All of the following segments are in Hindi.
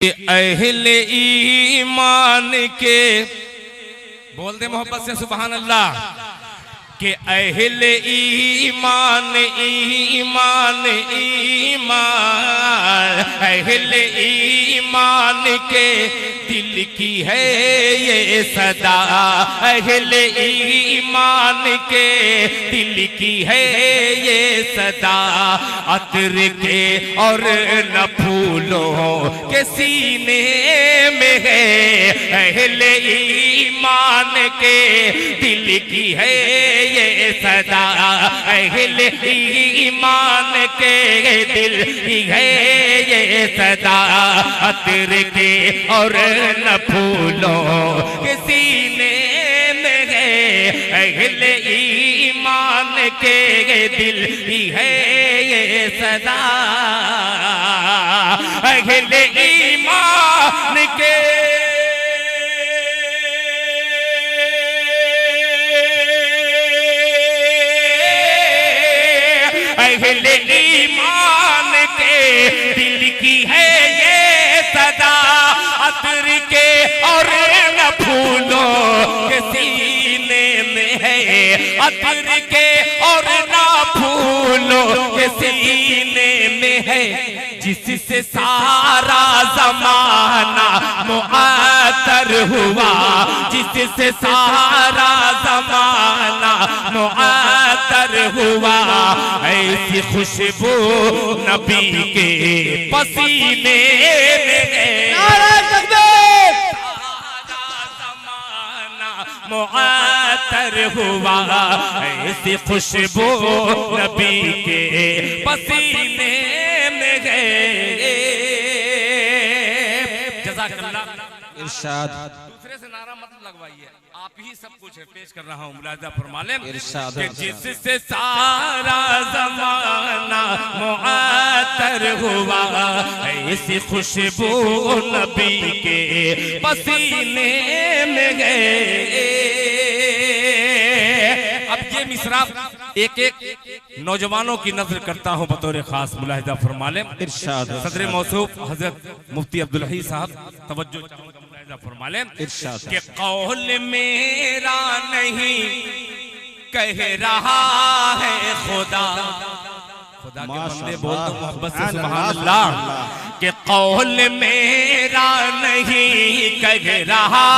अहले ईमान के बोल दे मोहब्बत से सुभान अल्लाह के अहले ईमान ईमान ईमान अहले ईमान के दिल की है ये सदा अहले ईमान के दिल की है ये सदा अतर के और न फूलों के सीने में है अहले ईमान के दिल की है ये सदा अहले ईमान के दिल की है ये सदा अतर के और न फूलों के सीने में है अहले ईमान के दिल की है ये सदा अहले ईमान के अहले ईमान के दिल की है ये सदा अतर के और न फूलों के सीने में है अतर के और न फूलों के सीने में है जिससे सारा जमाना मुआतर हुआ जिससे सारा जमाना मुआतर हुआ ऐसी खुशबू नबी के पसीने में मुआतर हुआ ऐसी खुशबू नबी के पसीने में गए। जज़ाकल्लाह। इरशाद दूसरे से नारा मत लगवाइए, आप ही सब कुछ है पेश कर रहा हूँ। मुलाहिज़ा फरमा लें इरशाद कि जिससे सारा जमाना मुआतर हुआ ऐसी खुशबू नबी के पसीने में गए। अब ये मिसरा एक एक नौजवानों की नजर करता हूँ बतौर खास, मुलाहिज़ा फरमा लें। इरशाद सदर मौसूफ हजरत मुफ्ती अब्दुल हई साहब तवज्जो फरमा लें कि कौल मेरा नहीं कह रहा है खुदा खुदा के बंदे बोल दो मोहब्बत से सुभान अल्लाह कि कौल मेरा नहीं कह रहा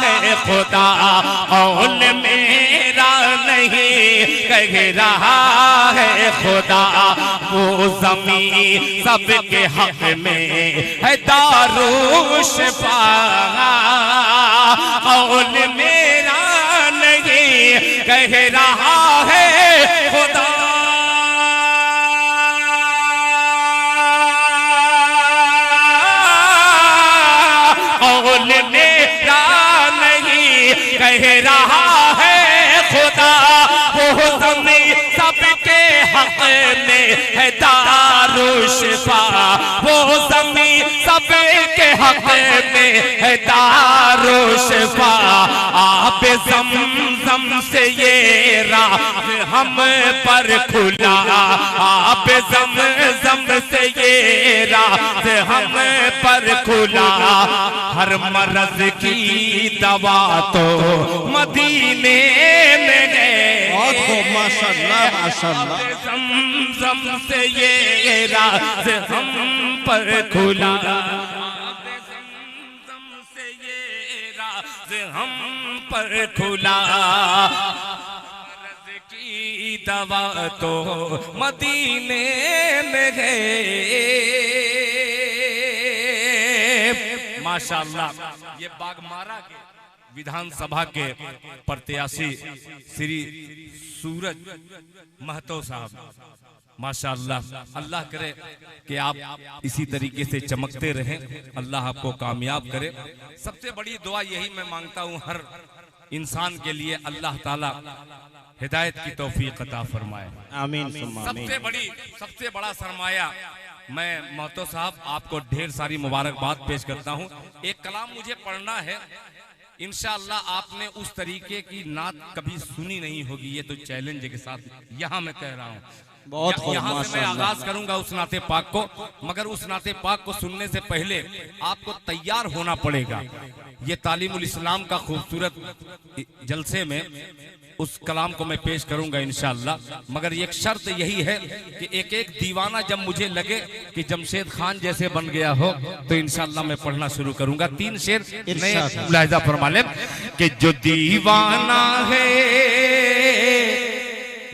है खुदा कौल मेरा नहीं कह रहा है खुदा वो ज़मीन सबके हक में है दारू शिफा कौल मेरा नहीं कह रहा है खुदा कौल मेरा नहीं कह रहा है खुदा वो ज़मीन सबके हक में है दारू शिफा वो ज़मीन सबके हक में है दारू शिफा आप ज़मज़म से ये राह हम पर खुला आप ज़मज़म से ये राह हम पर खुला हर मरज की दवा तो मदीने में गए माशाअल्लाह माशाअल्लाह ज़मज़म से ये राज हम पर खुला ज़मज़म से ये राज हम पर खुला मरज़ की दवा तो मदीने में गए। माशाअल्लाह ये बागमारा के विधानसभा के प्रत्याशी श्री सूरज महतो साहब माशाअल्लाह अल्लाह करे कि आप इसी तरीके से चमकते रहें, अल्लाह आपको कामयाब करे। सबसे बड़ी दुआ यही मैं मांगता हूँ हर इंसान के लिए, अल्लाह ताला हिदायत की तौफीक अता फरमाए आमीन। सबसे बड़ा सरमाया मैं महतो साहब आपको ढेर सारी मुबारकबाद पेश करता हूँ। एक कलाम मुझे पढ़ना है, इंशाअल्लाह आपने उस तरीके की नात कभी सुनी नहीं होगी, ये तो चैलेंज के साथ यहाँ मैं कह रहा हूँ। बहुत खूब, यहाँ से मैं माशाअल्लाह। आगाज करूंगा उस नाते पाक को, मगर उस नाते पाक को सुनने से पहले आपको तैयार होना पड़ेगा। ये तालीमुल इस्लाम का खूबसूरत जलसे में उस कलाम को मैं पेश करूंगा इंशाअल्लाह, मगर एक शर्त यही है कि एक एक दीवाना जब मुझे लगे कि जमशेद खान जैसे बन गया हो तो इंशाअल्लाह मैं पढ़ना शुरू करूंगा। 3 शेर नए मुलाहिजा फरमा लें कि जो दीवाना है,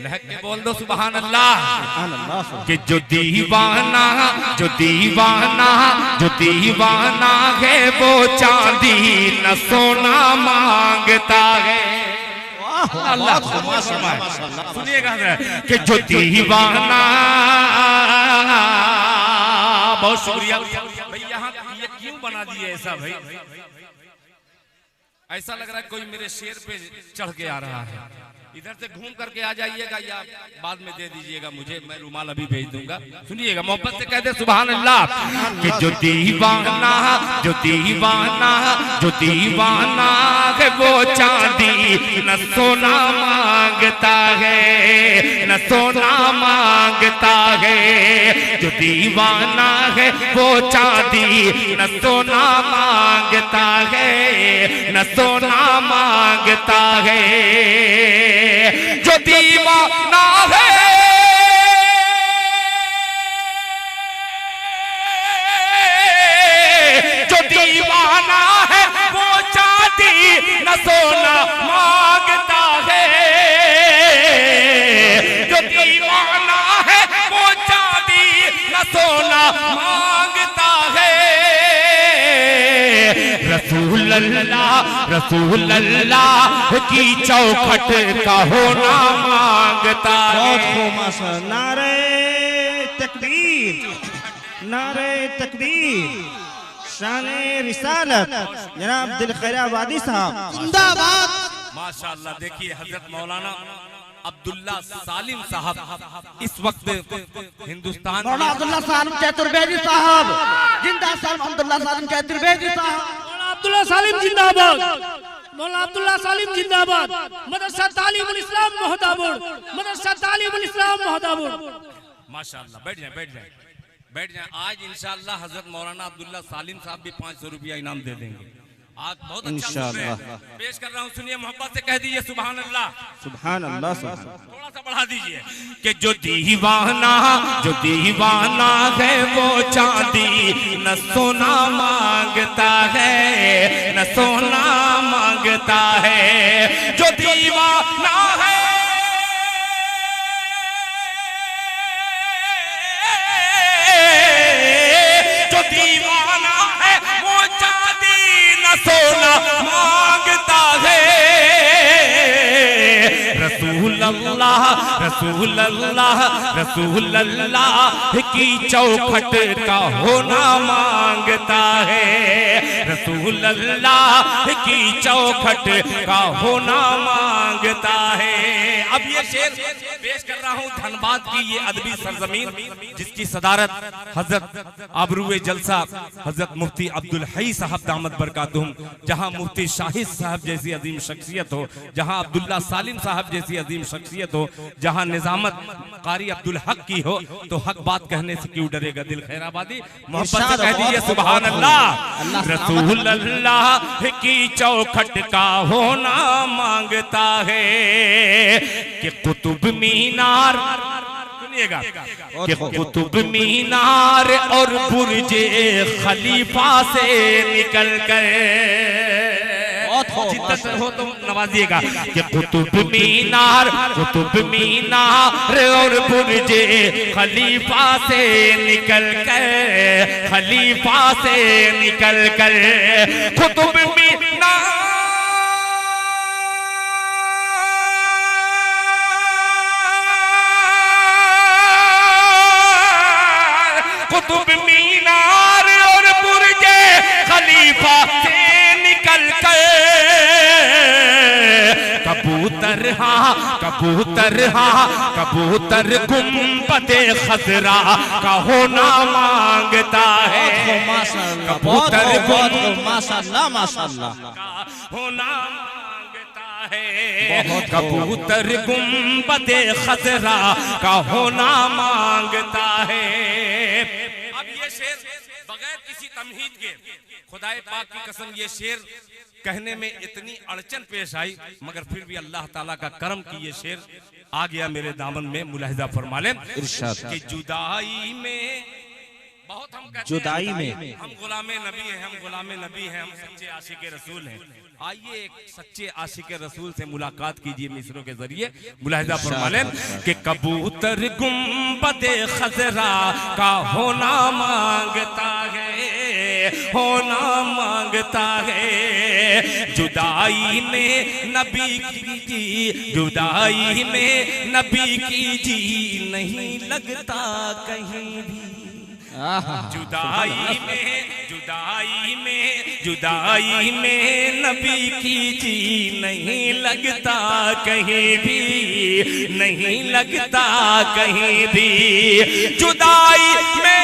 लहक के बोल दो सुभान अल्लाह, कि जो दीवाना जो दीवाना जो दीवाना है वो चांदी न सोना मांगता है। अल्लाह सुनिएगा कि जो दीवाना, बहुत शुक्रिया भाई। यहाँ ये क्यों बना दिए ऐसा भाई? ऐसा लग रहा है कोई मेरे शेर पे चढ़ के आ रहा है। इधर से घूम करके आ जाइएगा या बाद में दे दीजिएगा मुझे, मैं रुमाल अभी भेज दूंगा। सुनिएगा, मोहब्बत से कह दे सुभान अल्लाह कि जो दीवाना जो दीवाना जो दीवाना है वो चांदी न सोना मांगता है, न सोना मांगता है। जो दीवाना है वो चांदी न सोना मांगता है, न सोना मांगता है। जो दीवाना है जो दीवाना है वो चांदी न सोना मांगता है। जो दीवाना है वो चांदी न सोना मांगता है। रसूल अल्लाह की चौखट का होना मांगता है। नारे तकबीर, नारे तकबीर, शाने रिसालत जनाब दिल खैराबादी साहब जिंदाबाद। माशाअल्लाह। देखिए हजरत मौलाना अब्दुल्ला सालिम साहब इस वक्त हिंदुस्तान मौलाना अब्दुल्ला सालिम चतुर्वेदी साहब जिंदा साहब, अब्दुल्ला सालिम चतुर्वेदी साहब, अब्दुल्ला सालिम जिंदाबाद, मौलाना अब्दुल्ला सालिम जिंदाबाद। मदरसा तालीमुल इस्लाम मोहताबुर, मदरसा तालीमुल इस्लाम मोहताबुर। माशाअल्लाह। बैठ जाए बैठ जाए बैठ जाए। आज इंशाअल्लाह हजरत मौलाना अब्दुल्ला सालिम साहब भी 500 रुपया इनाम दे देंगे। आज बहुत अच्छा सुन रहे हैं। पेश कर रहा हूँ, सुनिए, मोहब्बत से कह दीजिए सुभान अल्लाह। सुभान अल्लाह। थोड़ा सा बढ़ा दीजिए कि जो दीवाना है वो चांदी न सोना मांगता है, न सोना मांगता है। जो दीवाना है जो दीवाना है वो चांदी न सोना मांगता है। रसूल अल्लाह की चौखट का होना मांगता है। रसूल अल्लाह की चौखट का होना मांगता है। अब ये शेर पेश कर रहा हूँ धनबाद की ये अदबी सरजमीन, जिसकी सदारत हजरत आबरूए जलसा हजरत मुफ्ती अब्दुल हई साहब दामद बरकातुहुम, जहाँ मुफ्ती शाहिद साहब जैसी अजीम शख्सियत हो, जहाँ अब्दुल्ला सालिम साहब जैसी अजीम शख्सियत हो, जहाँ निजामत कारी अब्दुल हक की हो, तो हक बात कहने से क्यों डरेगा दिल खैराबादी। मोहब्बत से कह दीजिए सुभान अल्लाह। रसूल अल्लाह की चौखट का होना मांगता है कि कुतुब मीनार, सुनिएगा, कि कुतुब मीनार और बुर्जे खलीफा से निकल कर, जिद्दत हो तो नवाजिएगा, कि कुतुब मीनार और बुर्जे खलीफा से निकल कर, खलीफा से निकल कर कुतुब मीनार कुतुब मीनार और बुर्जे खलीफा से निकल कर कबूतर गुंबदे खजरा का होना मांगता है। कबूतर माशाअल्लाह माशाअल्लाह का होना मांगता है, कबूतर गुंबदे खजरा का होना मांगता है। अब ये शेर बगैर किसी तमहीद के, खुदाए पाक की कसम, ये शेर कहने में इतनी अड़चन पेश आई, मगर फिर भी अल्लाह ताला का करम की ये शेर आ गया मेरे दामन में। मुलाहिजा फरमा लें कि जुदाई में बहुत हम कहते जुदाई हैं, में हम गुलामे नबी हैं, हम गुलामे नबी हैं, हम सच्चे आशिक रसूल हैं। आइए एक सच्चे आशिक रसूल से मुलाकात कीजिए मिसरों के जरिए। मुलाहिजा फरमा लें कि कबूतर गुंबदे खजरा का होना मांगता है, होना मांगता है। जुदाई में नबी की जी, जुदाई में नबी की जी नहीं लगता कहीं भी। जुदाई में, जुदाई में, जुदाई में नबी की जी नहीं लगता कहीं भी, नहीं लगता कहीं भी। जुदाई में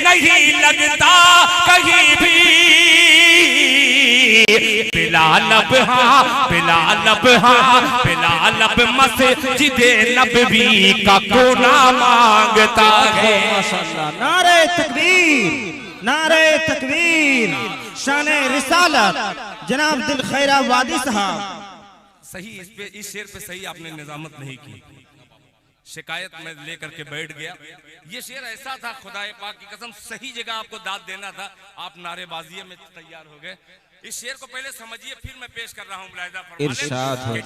नहीं लगता कहीं भी। बिलाल अब हाँ, बिलाल अब हाँ, बिलाल अब मस्जिदे नबवी का कोना मांगता है। माशाअल्लाह, नारे तकबीर, नारे तकबीर, शाने रिसालत जनाब दिल खैरा वादी साहब। सही इस शेर पे सही आपने निजामत नहीं की, शिकायत में लेकर के बैठ गया। ये शेर ऐसा था, खुदाए पाक की कसम, सही जगह आपको दाद देना था, आप नारेबाजी में तैयार हो गए। इस शेर को पहले समझिए, फिर मैं पेश कर रहा हूँ।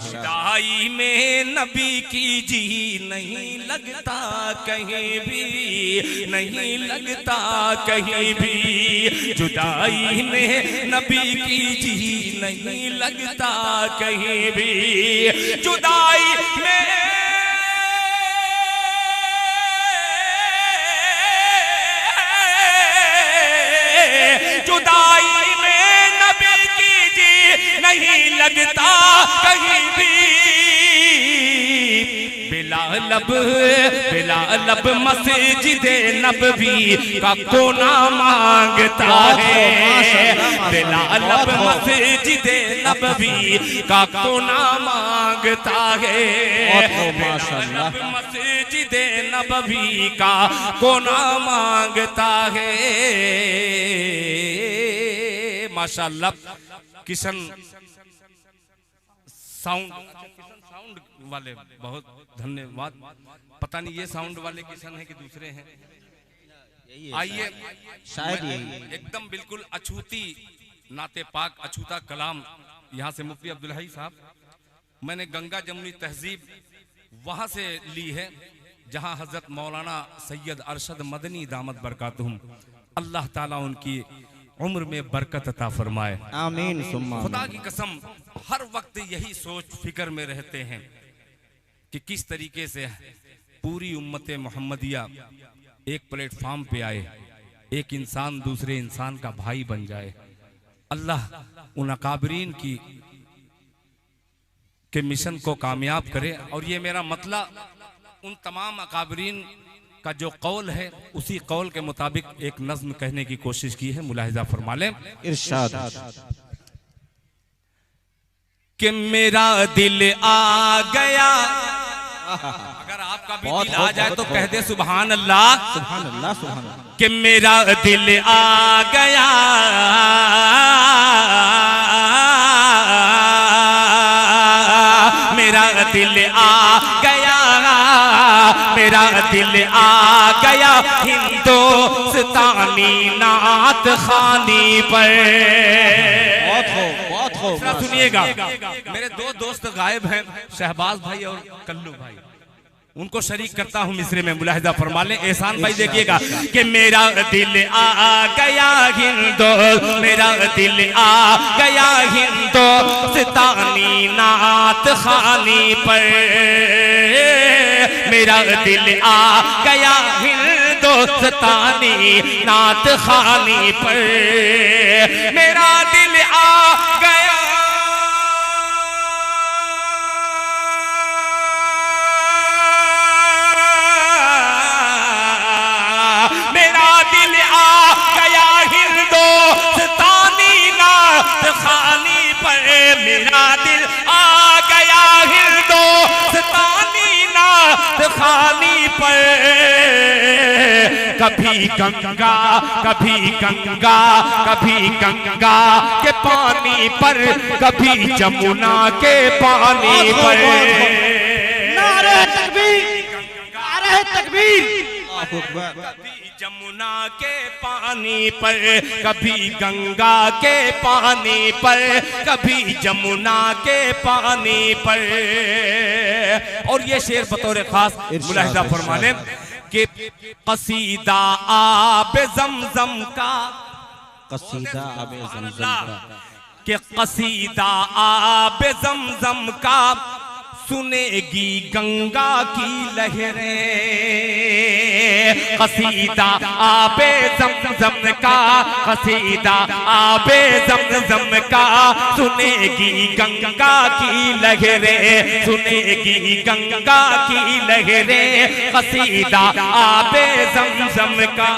जुदाई में नबी की जी नहीं लगता कहीं भी, नहीं लगता कहीं भी। जुदाई में नबी की जी नहीं लगता कहीं भी। जुदाई में जुदाई में नबी की जी नहीं लगता कहीं भी। बिलाल अब, बिलाल अब मस्जिदे नबवी का कोना मांगता है। बिलाल अब मस्जिदे नबवी का कोना मांगता है। बिलाल अब मस्जिदे नबवी का कोना मांगता है। माशाअल्लाह, किशन साउंड वाले बहुत धन्यवाद। पता नहीं ये साउंड वाले किशन है कि दूसरे हैं। आइए, शायद यही एकदम बिल्कुल अछूती नाते पाक, अछूता कलाम यहाँ से मुफ्ती अब्दुल हई साहब, मैंने गंगा जमुनी तहजीब वहाँ से ली है, जहाँ हजरत मौलाना सैयद अरशद मदनी दामत बरकातुहुम, अल्लाह ताला उनकी उम्र में बरकत अता फरमाए, आमीन सुम्मा। खुदा की कसम हर वक्त यही सोच फिक्र में रहते हैं कि किस तरीके से पूरी उम्मत मोहम्मदिया एक प्लेटफॉर्म पे आए, एक इंसान दूसरे इंसान का भाई बन जाए। अल्लाह उन अकाबरीन की के मिशन को कामयाब करे। और ये मेरा मतलब उन तमाम अकाबरीन का जो कौल है, उसी कौल के मुताबिक एक नज्म कहने की कोशिश की है। मुलाहिजा फरमा लें। इरशाद कि मेरा दिल आ गया, अगर आपका भी दिल आ जाए तो कह दे सुभान अल्लाह, सुभान अल्लाह, सुभान अल्लाह। कि मेरा दिल आ गया, मेरा दिल आ गया, मेरा दिल आ गया हिंदुस्तानी नात खानी पर। सुनिएगा, मेरे दो दोस्त गायब हैं, शहबाज भाई और कल्लू भाई, उनको शरीक करता हूँ मिसरे में। मुलाहिजा फरमा लें। एहसान भाई देखिएगा कि मेरा दिल आ गया हिंदो, मेरा दिल आ गया हिंदुस्तानी नात खानी पर, मेरा दिल आ गया हिंदुस्तानी नात खानी पर, मेरा दिल आ गया मेरा दिल आ गया हिंदुस्तानी नात खानी पर। कभी गंगा कभी गंगा कभी गंगा के पानी पर, कभी जमुना के पानी पर। नारे तकबीर, नारे तकबीर। कभी जमुना के पानी पर, कभी गंगा के पानी पर, कभी जमुना के पानी पर। और ये शेर बतौर खास मुलाहिजा फरमाने कि कसीदा आबे ज़मज़म का, कसीदा आबे ज़मज़म का, कि कसीदा आबे ज़मज़म का सुनेगी गंगा की लहरें। कसीदा आबे ज़मज़म का, कसीदा आबे ज़मज़म का सुनेगी गंगा की लहरें, सुनेगी गंगा की लहरें। कसीदा आबे ज़मज़म का,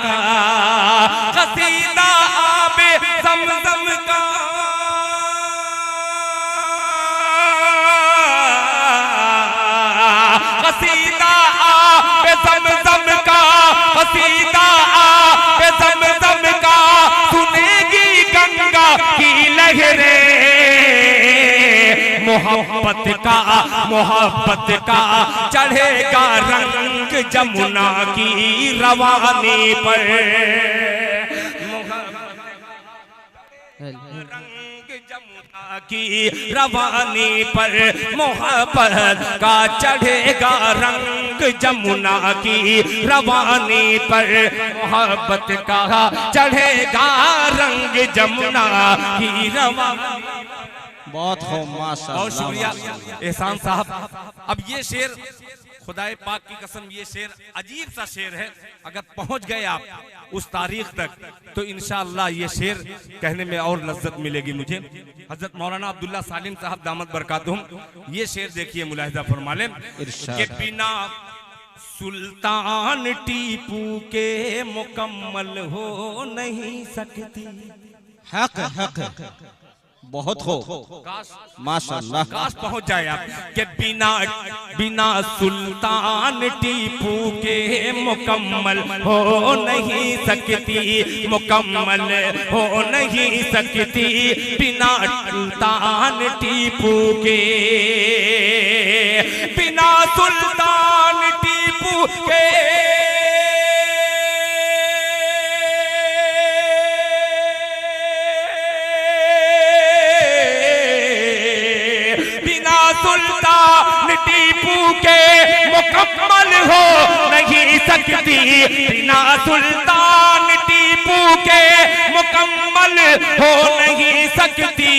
कसीदा आबे ज़मज़म का, कसीदा आबे ज़मज़म का, कसीदा आबे ज़मज़म का सुनेगी गंगा की लहरें। मोहब्बत का चढ़ेगा रंग जमुना की रवानी पर। रंग जमुना की रवानी पर, मोहब्बत का चढ़ेगा रंग जमुना की रवानी पर। मोहब्बत का चढ़ेगा रंग जमुना की रवानी। बहुत हो माशाअल्लाह। बहुत शुक्रिया एहसान साहब। अब ये शेर खुदाए पाक की कसम, ये शेर अजीब सा शेर है। अगर पहुंच गए आप उस तारीख तक तो इंशाअल्लाह ये शेर कहने में और लज्जत मिलेगी मुझे। हजरत मौलाना अब्दुल्ला सालिम साहब दामत बरकातुहुम, ये शेर देखिए मुलाहिजा फरमा लें कि बिना सुल्तान टीपू के मुकम्मल हो नहीं सकती। हक हक बहुत हो माशाअल्लाह। काश पहुंच जाए आप कि बिना सुल्तान टीपू के मुकम्मल हो नहीं सकती, मुकम्मल हो नहीं सकती। बिना सुल्तान टीपू के, बिना सुल्तान टीपू के, सुल्तान टीपू के मुकम्मल हो नहीं सकती। बिना सुल्तान टीपू के मुकम्मल हो नहीं सकती।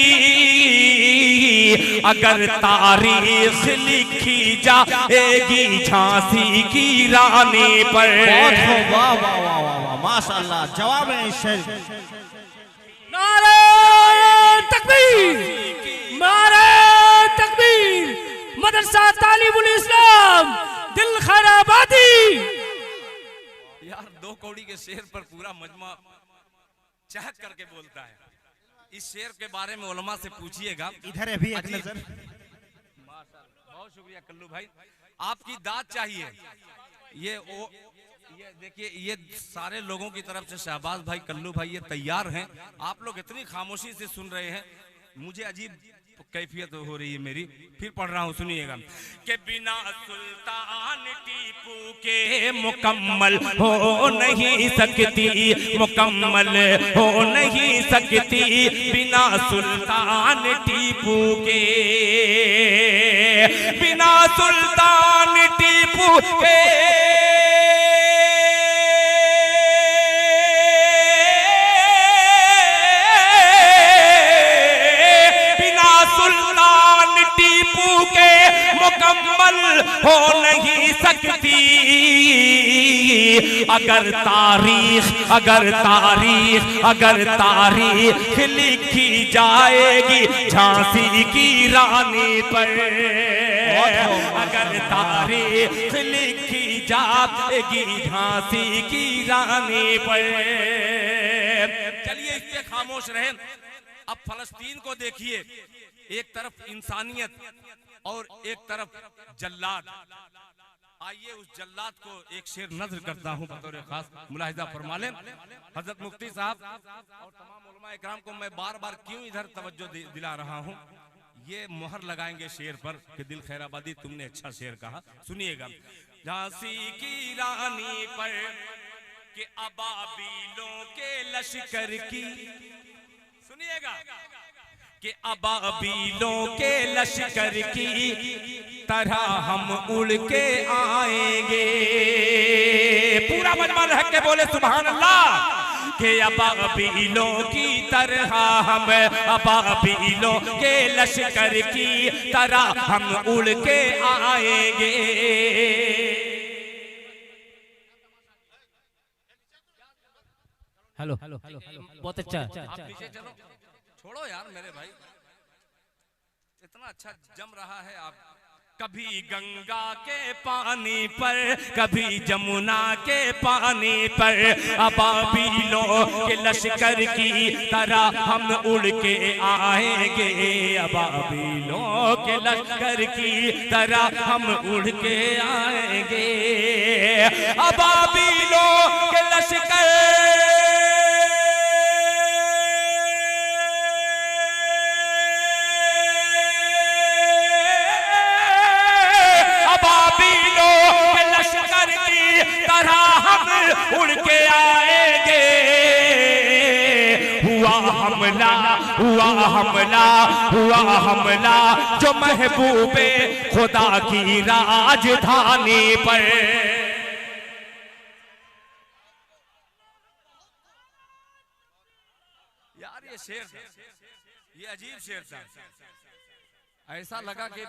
अगर तारीख लिखी जाएगी झांसी की रानी पर। बहुत हो, वाह वाह वाह वाह माशाअल्लाह। जवाब है इस शेर। नारे तकबीर, नारे तकबीर। मदरसा तालीमुल इस्लाम दिल खैराबादी। यार दो कौड़ी के शेर पर पूरा मजमा चहक करके बोलता है। इस शेर के बारे में उलमा से पूछिएगा। इधर है भी एक नजर। बहुत शुक्रिया कल्लू भाई, आपकी दाद चाहिए। ये देखिए, ये सारे लोगों की तरफ से शहबाज भाई, कल्लू भाई ये तैयार हैं। आप लोग इतनी खामोशी से सुन रहे हैं, मुझे अजीब कैफियत हो रही है मेरी। फिर पढ़ रहा हूँ, सुनिएगा कि बिना सुल्तान टीपू के मुकम्मल हो नहीं सकती, मुकम्मल हो नहीं सकती। बिना सुल्तान टीपू के, बिना सुल्तान टीपू के, मुकम्मल हो नहीं सकती। अगर तारीख लिखी जाएगी झांसी की रानी पर। अगर तारीख लिखी जाएगी झांसी की रानी पर। चलिए इस पे खामोश रहे। अब फलस्तीन को देखिए, एक तरफ इंसानियत और एक तरफ जल्लाद। आइए उस जल्लाद को एक शेर नज़र करता हूं बतौर खास मुलाहिजा फरमा लें। हजरत मुफ्ती साहब और तमाम उलमा इकराम को मैं बार बार क्यों इधर तवज्जो दिला रहा हूं, ये मोहर लगाएंगे शेर पर कि दिल खैराबादी तुमने अच्छा शेर कहा। सुनिएगा। झांसी की रानी पर कि अबाबीलों के लश्कर की, सुनिएगा, कि अबाबीलों के लश्कर की तरह हम उड़ के आएंगे। पूरा मजमा रह के बोले सुभान अल्लाह। कि अबाबीलों की तरह हम, अबाबीलों के लश्कर की तरह हम उड़ के आएंगे। हेलो बहुत अच्छा। आप पीछे चलो, छोड़ो यार मेरे भाई, इतना अच्छा जम रहा है। आप कभी गंगा के पानी पर, कभी जमुना के पानी पर, अबाबीलों के लश्कर की तरह हम उड़ के आएंगे। अबाबीलों के लश्कर की तरह हम उड़ के आएंगे। अबाबीलों के लश्कर, उड़ के आएंगे। हुआ हमला, हुआ हमला, हुआ हमला जो महबूबे खुदा की राजधानी पर। यार ये शेर था, ये अजीब शेर था। ऐसा लगा कि